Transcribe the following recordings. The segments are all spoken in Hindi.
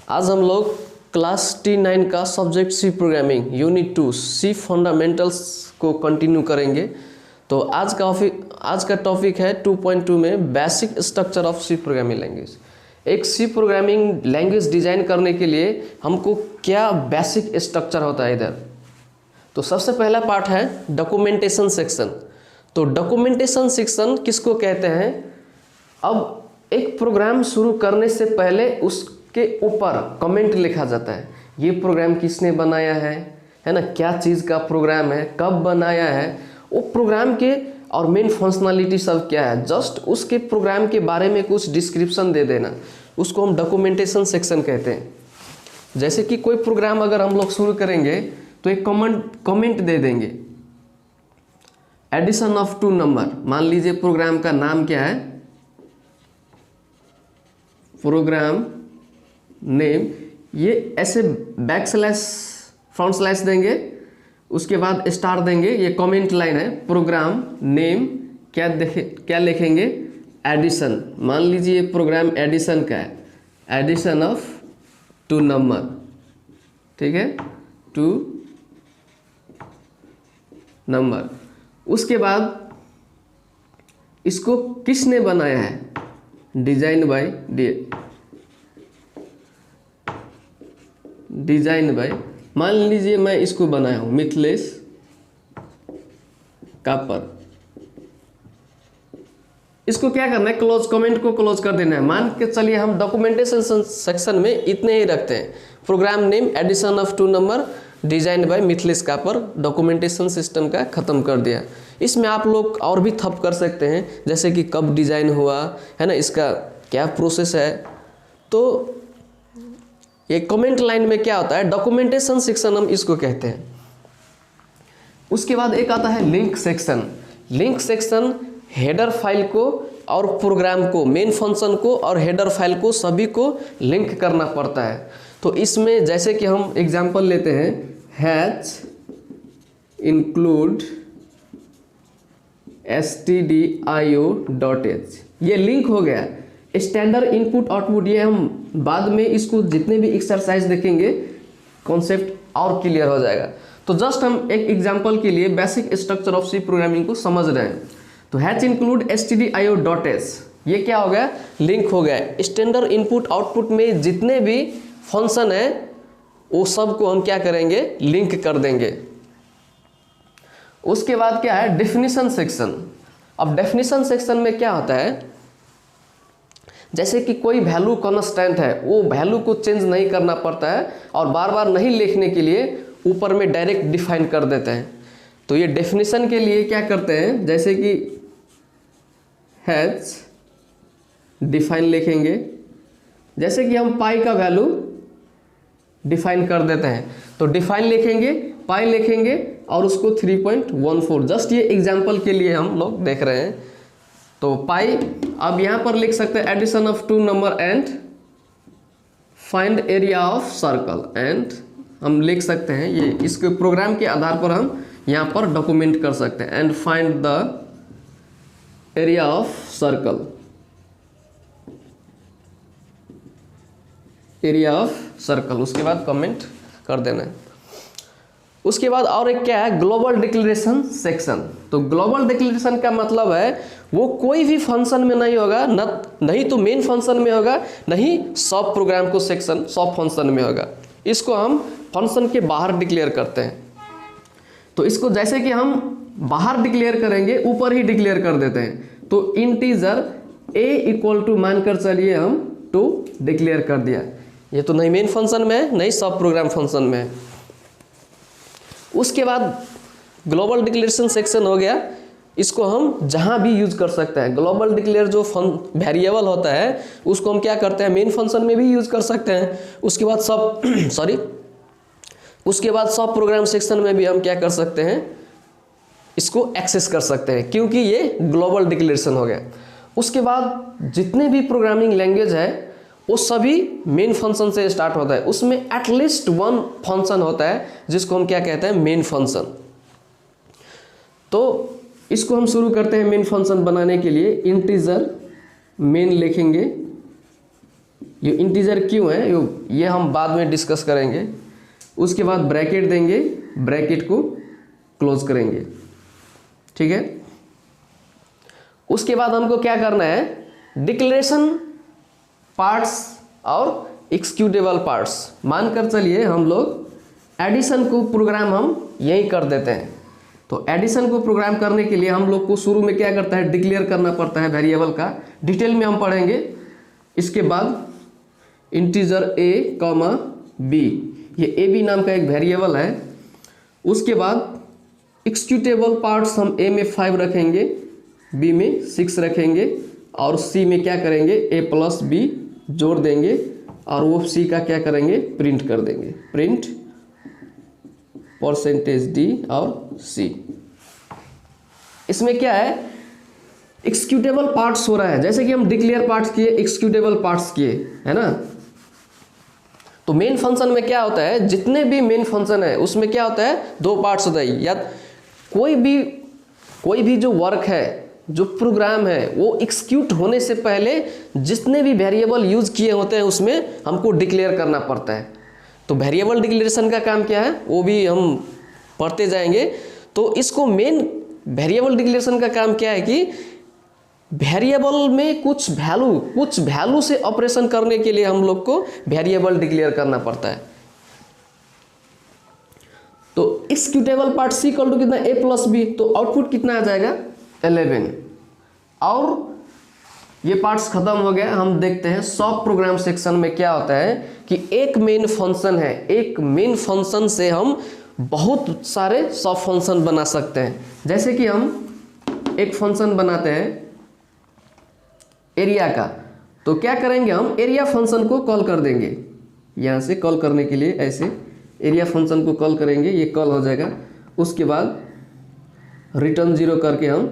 आज हम लोग क्लास T9 का subject C programming unit 2 C fundamentals को कंटिन्यू करेंगे। तो आज का टॉपिक है 2.2 में basic structure of C programming language. एक सी प्रोग्रामिंग लैंग्वेज डिज़ाइन करने के लिए हमको क्या बेसिक स्ट्रक्चर होता है इधर। तो सबसे पहला पार्ट है डॉक्यूमेंटेशन सेक्शन। तो डॉक्यूमेंटेशन सेक्शन किसको कहते हैं? अब एक प्रोग्राम शुरू करने से पहले उसके ऊपर कमेंट लिखा जाता है, ये प्रोग्राम किसने बनाया है ना, क्या चीज़ का प्रोग्राम है, कब बनाया है, वो प्रोग्राम के और मेन फंक्शनलिटी सब क्या है, जस्ट उसके प्रोग्राम के बारे में कुछ डिस्क्रिप्शन दे देना, उसको हम डॉक्यूमेंटेशन सेक्शन कहते हैं। जैसे कि कोई प्रोग्राम अगर हम लोग शुरू करेंगे तो एक कमेंट दे देंगे, एडिशन ऑफ 2 नंबर। मान लीजिए प्रोग्राम का नाम क्या है, प्रोग्राम नेम, ये ऐसे बैक स्लैश फ्रंट स्लैश देंगे, उसके बाद स्टार देंगे, ये कमेंट लाइन है। प्रोग्राम नेम क्या लिखेंगे, एडिशन। मान लीजिए प्रोग्राम एडिशन का है, एडिशन ऑफ 2 नंबर, ठीक है, 2 नंबर। उसके बाद इसको किसने बनाया है, डिजाइन बाय मान लीजिए मैं इसको बनाया हूँ मिथिलेश कापर। इसको क्या करना है, क्लोज, कमेंट को क्लोज कर देना है। मान के चलिए हम डॉक्यूमेंटेशन सेक्शन में इतने ही रखते हैं, program name addition of 2 number design by Mithilesh Kapar, documentation system का खत्म कर दिया। इसमें आप लोग और भी थप कर सकते हैं, जैसे कि कब डिजाइन हुआ है ना, इसका क्या प्रोसेस है। तो ये कमेंट लाइन में क्या होता है, डॉक्यूमेंटेशन सेक्शन हम इसको कहते हैं। उसके बाद एक आता है link section. Link section header file को और प्रोग्राम को, मेन फंक्शन को और हेडर फाइल को सभी को लिंक करना पड़ता है। तो इसमें जैसे कि हम एग्जांपल लेते हैं, हैच इंक्लूड stdio.h, ये लिंक हो गया। स्टैंडर्ड इनपुट आउटपुट, ये हम बाद में इसको जितने भी एक्सरसाइज देखेंगे कॉन्सेप्ट और क्लियर हो जाएगा। तो जस्ट हम एक एग्जांपल के लिए basic structure of C programming को समझ रहे हैं। तो हैच इंक्लूड stdio.h, ये क्या हो गया, लिंक हो गया। स्टैंडर्ड इनपुट आउटपुट में जितने भी फंक्शन है वो सब को हम क्या करेंगे, लिंक कर देंगे। उसके बाद क्या है, डेफिनेशन सेक्शन। अब डेफिनेशन सेक्शन में क्या होता है, जैसे कि कोई वैल्यू कॉन्स्टेंट है, वो वैल्यू को चेंज नहीं करना पड़ता है और बार बार नहीं लिखने के लिए ऊपर में डायरेक्ट डिफाइन कर देते हैं। तो ये डेफिनेशन के लिए क्या करते हैं, जैसे कि हैज डिफाइन लिखेंगे, जैसे कि हम पाई का वैल्यू डिफाइन कर देते हैं, तो डिफाइन लिखेंगे, पाई लिखेंगे और उसको 3.14, जस्ट ये एग्जांपल के लिए हम लोग देख रहे हैं। तो पाई, अब यहाँ पर लिख सकते हैं addition of 2 number and find area of circle, and हम लिख सकते हैं, ये इसके प्रोग्राम के आधार पर हम यहाँ पर डॉक्यूमेंट कर सकते हैं, and find the area of circle, area of circle. उसके बाद कमेंट कर देना है। उसके बाद और एक क्या है, ग्लोबल डिक्लेरेशन सेक्शन। तो ग्लोबल डिक्लेरेशन का मतलब है वो कोई भी फंक्शन में नहीं होगा, नहीं तो मेन फंक्शन में होगा, नहीं सब प्रोग्राम को सेक्शन सब फंक्शन में होगा। इसको हम फंक्शन के बाहर डिक्लेयर करते हैं। तो इसको जैसे कि हम बाहर डिक्लेयर करेंगे, ऊपर ही डिक्लेयर कर देते हैं। तो इंटीजर a इक्वल टू मानकर चलिए हम 2 डिक्लेयर कर दिया, ये तो नहीं मेन फंक्शन में है, नहीं सब प्रोग्राम फंक्शन में है। उसके बाद ग्लोबल डिक्लेरेशन सेक्शन हो गया, इसको हम जहां भी यूज कर सकते हैं। ग्लोबल डिक्लेयर जो वेरिएबल होता है उसको हम क्या करते हैं, मेन फंक्शन में भी यूज कर सकते हैं। उसके बाद सब प्रोग्राम सेक्शन में भी हम क्या कर सकते हैं, इसको एक्सेस कर सकते हैं, क्योंकि ये ग्लोबल डिक्लेरेशन हो गया। उसके बाद जितने भी प्रोग्रामिंग लैंग्वेज है वो सभी मेन फंक्शन से स्टार्ट होता है, उसमें एटलीस्ट 1 फंक्शन होता है जिसको हम क्या कहते हैं, मेन फंक्शन। तो इसको हम शुरू करते हैं मेन फंक्शन बनाने के लिए। इंटीजर मेन लिखेंगे, ये इंटीजर क्यों है ये हम बाद में डिस्कस करेंगे। उसके बाद ब्रैकेट देंगे, ब्रैकेट को क्लोज करेंगे, ठीक है। उसके बाद हमको क्या करना है, डिक्लेरेशन पार्ट्स और एक्सिक्यूटेबल पार्ट्स। मानकर चलिए हम लोग एडिशन को प्रोग्राम हम यही कर देते हैं। तो एडिशन को प्रोग्राम करने के लिए हम लोग को शुरू में क्या करता है, डिक्लेयर करना पड़ता है वेरिएबल का। डिटेल में हम पढ़ेंगे। इसके बाद इंटीजर a कॉमा b, ये a b नाम का एक वेरिएबल है। उसके बाद एक्सिक्यूटेबल पार्ट्स हम a में 5 रखेंगे, b में 6 रखेंगे और c में क्या करेंगे, a प्लस b जोड़ देंगे और वो c का क्या करेंगे, प्रिंट कर देंगे। प्रिंट %d और c। इसमें क्या है, एक्सिक्यूटेबल पार्ट्स हो रहा है। जैसे कि हम डिक्लेयर पार्ट्स किए, एक्सिक्यूटेबल पार्ट्स किए, है ना। तो मेन फंक्शन में क्या होता है, जितने भी मेन फंक्शन है उसमें क्या होता है, 2 पार्ट्स होता है। या कोई भी जो वर्क है, जो प्रोग्राम है, वो एक्सिक्यूट होने से पहले जितने भी वेरिएबल यूज किए होते हैं उसमें हमको डिक्लेयर करना पड़ता है। तो वेरिएबल डिक्लेरेशन का काम क्या है वो भी हम पढ़ते जाएंगे। तो इसको मेन वेरिएबल डिक्लेरेशन का काम क्या है कि वेरिएबल में कुछ वैल्यू से ऑपरेशन करने के लिए हम लोग को वेरिएबल डिक्लेयर करना पड़ता है। तो executable part c equal to कितना, a प्लस b, तो आउटपुट कितना आ जाएगा 11। और ये पार्ट्स खत्म हो गया। हम देखते हैं सॉफ्ट प्रोग्राम सेक्शन में क्या होता है कि एक मेन फंक्शन है, एक मेन फंक्शन से हम बहुत सारे सब फंक्शन बना सकते हैं। जैसे कि हम एक फंक्शन बनाते हैं एरिया का, तो क्या करेंगे, हम एरिया फंक्शन को कॉल कर देंगे। यहाँ से कॉल करने के लिए ऐसे एरिया फंक्शन को कॉल करेंगे, ये कॉल हो जाएगा। उसके बाद रिटर्न 0 करके हम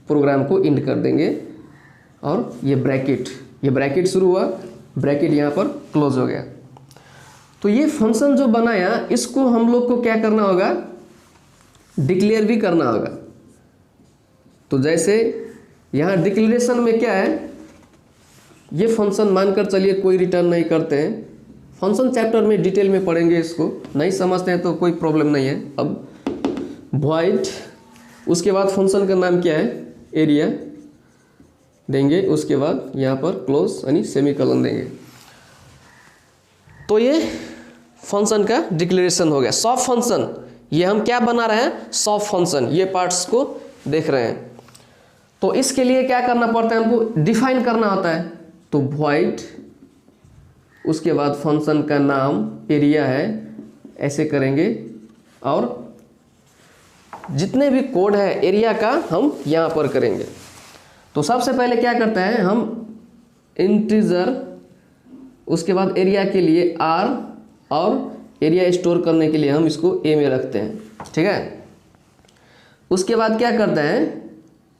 प्रोग्राम को इंड कर देंगे और ये ब्रैकेट शुरू हुआ, ब्रैकेट यहाँ पर क्लोज हो गया। तो ये फंक्शन जो बनाया इसको हम लोग को क्या करना होगा, डिक्लेयर भी करना होगा। तो जैसे यहाँ डिक्लेरेशन में क्या है, ये फंक्शन मानकर चलिए कोई रिटर्न नहीं करते हैं। फंक्शन चैप्टर में डिटेल में पढ़ेंगे, इसको नहीं समझते हैं तो कोई प्रॉब्लम नहीं है। अब वॉइड, उसके बाद फंक्शन का नाम क्या है, एरिया देंगे। उसके बाद यहाँ पर क्लोज यानी सेमीकोलन देंगे। तो ये फंक्शन का डिक्लेरेशन हो गया। सॉफ्ट फंक्शन, ये हम क्या बना रहे हैं, सॉफ्ट फंक्शन, ये पार्ट्स को देख रहे हैं। तो इसके लिए क्या करना पड़ता है, हमको डिफाइन करना होता है। तो वॉइड, उसके बाद फंक्शन का नाम एरिया है, ऐसे करेंगे और जितने भी कोड है एरिया का हम यहाँ पर करेंगे। तो सबसे पहले क्या करता है, हम इंटीजर, उसके बाद एरिया के लिए r और एरिया स्टोर करने के लिए हम इसको a में रखते हैं, ठीक है। उसके बाद क्या करते हैं,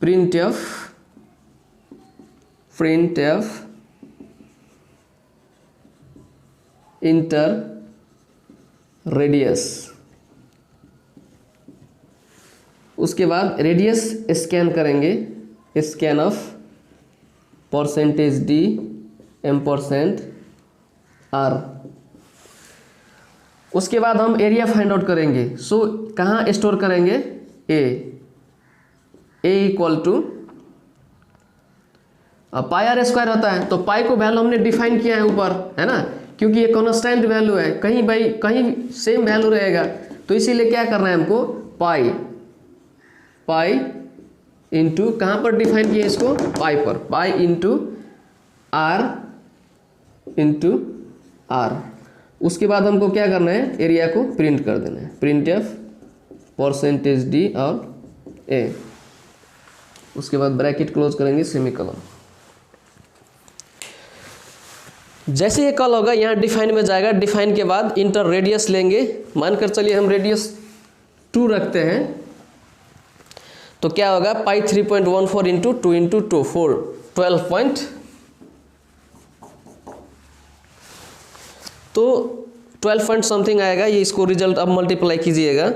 printf इंटर रेडियस। उसके बाद रेडियस स्कैन करेंगे, स्कैन ऑफ %d %r। उसके बाद हम एरिया फाइंड आउट करेंगे। सो कहाँ स्टोर करेंगे, a equal to pi r square होता है। तो पाई को वैल्यू हमने डिफाइन किया है ऊपर, है ना, क्योंकि ये कॉन्स्टेंट वैल्यू है, कहीं सेम वैल्यू रहेगा। तो इसीलिए क्या करना है हमको, पाई इंटू, कहाँ पर डिफाइन किया इसको, पाई पर, पाई इंटू r। उसके बाद हमको क्या करना है, एरिया को प्रिंट कर देना है, printf %d और a। उसके बाद ब्रैकेट क्लोज करेंगे, सेमीकोलन। जैसे ये कॉल होगा यहाँ डिफाइन में जाएगा। डिफाइन के बाद इंटर रेडियस लेंगे। मानकर चलिए हम रेडियस 2 रखते हैं। तो क्या होगा, पाई 3.14 इंटू 2 इंटू 2 4 12 तो 12 पॉइंट समथिंग आएगा। ये इसको रिजल्ट अब मल्टीप्लाई कीजिएगा।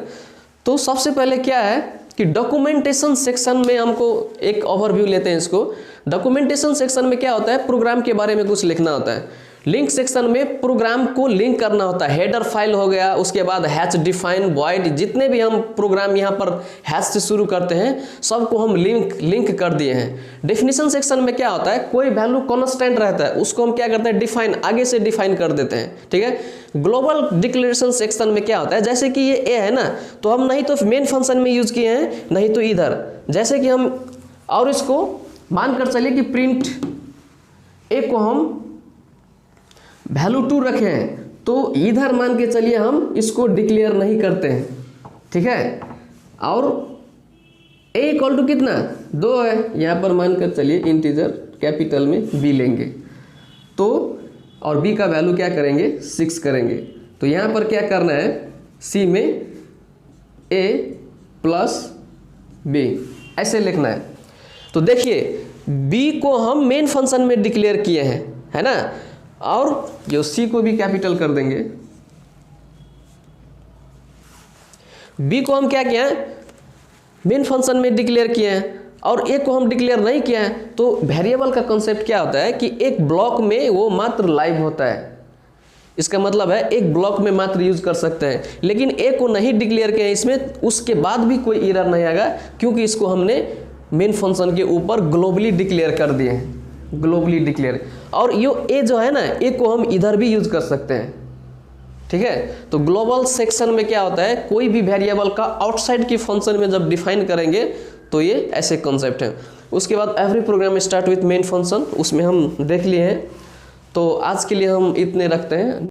तो सबसे पहले क्या है कि डॉक्यूमेंटेशन सेक्शन में हमको एक ओवरव्यू लेते हैं इसको। डॉक्यूमेंटेशन सेक्शन में क्या होता है, प्रोग्राम के बारे में कुछ लिखना होता है। लिंक सेक्शन में प्रोग्राम को लिंक करना होता है, हेडर फाइल हो गया, उसके बाद हैच डिफाइन वॉइड, जितने भी हम प्रोग्राम यहाँ पर हैच से शुरू करते हैं सबको हम लिंक कर दिए हैं। डेफिनेशन सेक्शन में क्या होता है, कोई वैल्यू कॉन्स्टेंट रहता है उसको हम क्या करते हैं, डिफाइन, आगे से डिफाइन कर देते हैं, ठीक है। ग्लोबल डिक्लेरेशन सेक्शन में क्या होता है, जैसे कि ये ए है ना, तो हम नहीं तो मेन फंक्शन में यूज किए हैं, नहीं तो इधर, जैसे कि हम, और इसको मानकर चलिए कि प्रिंट ए को हम वैल्यू 2 रखे हैं, तो इधर मान के चलिए हम इसको डिक्लेयर नहीं करते हैं, ठीक है। और a इक्वल टू कितना 2 है, यहाँ पर मानकर चलिए इंटीजर कैपिटल में b लेंगे, तो और b का वैल्यू क्या करेंगे 6 करेंगे। तो यहाँ पर क्या करना है, c में a प्लस b ऐसे लिखना है। तो देखिए b को हम मेन फंक्शन में डिक्लेयर किए हैं, है ना, और जो सी को भी कैपिटल कर देंगे। बी को हम क्या किया है, मेन फंक्शन में डिक्लेयर किए हैं, और ए को हम डिक्लेयर नहीं किया है। तो वेरिएबल का कॉन्सेप्ट क्या होता है कि एक ब्लॉक में वो मात्र लाइव होता है, इसका मतलब है एक ब्लॉक में मात्र यूज कर सकते हैं। लेकिन ए को नहीं डिक्लेयर किया इसमें, उसके बाद भी कोई एरर नहीं आएगा, क्योंकि इसको हमने मेन फंक्शन के ऊपर ग्लोबली डिक्लेयर कर दिए हैं, ग्लोबली डिक्लेयर। और यो ए जो है ना, ए को हम इधर भी यूज कर सकते हैं, ठीक है। तो ग्लोबल सेक्शन में क्या होता है, कोई भी वेरिएबल का आउटसाइड की फंक्शन में जब डिफाइन करेंगे तो ये ऐसे कॉन्सेप्ट है। उसके बाद every programme start with main function, उसमें हम देख लिए हैं। तो आज के लिए हम इतने रखते हैं।